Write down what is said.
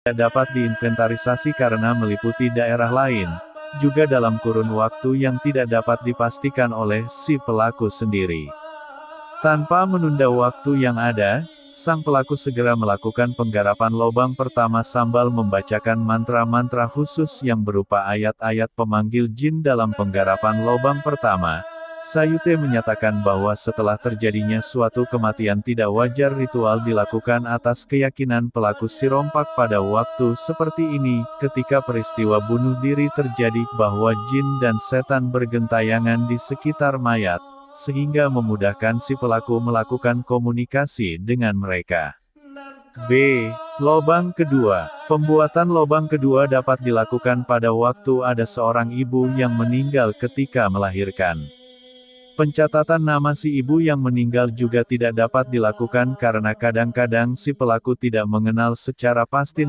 dapat diinventarisasi karena meliputi daerah lain, juga dalam kurun waktu yang tidak dapat dipastikan oleh si pelaku sendiri. Tanpa menunda waktu yang ada, sang pelaku segera melakukan penggarapan lobang pertama sambil membacakan mantra-mantra khusus yang berupa ayat-ayat pemanggil jin dalam penggarapan lobang pertama. Sayute menyatakan bahwa setelah terjadinya suatu kematian tidak wajar, ritual dilakukan atas keyakinan pelaku sirompak pada waktu seperti ini, ketika peristiwa bunuh diri terjadi, bahwa jin dan setan bergentayangan di sekitar mayat, sehingga memudahkan si pelaku melakukan komunikasi dengan mereka. B. Lobang kedua. Pembuatan lobang kedua dapat dilakukan pada waktu ada seorang ibu yang meninggal ketika melahirkan. Pencatatan nama si ibu yang meninggal juga tidak dapat dilakukan karena kadang-kadang si pelaku tidak mengenal secara pasti nama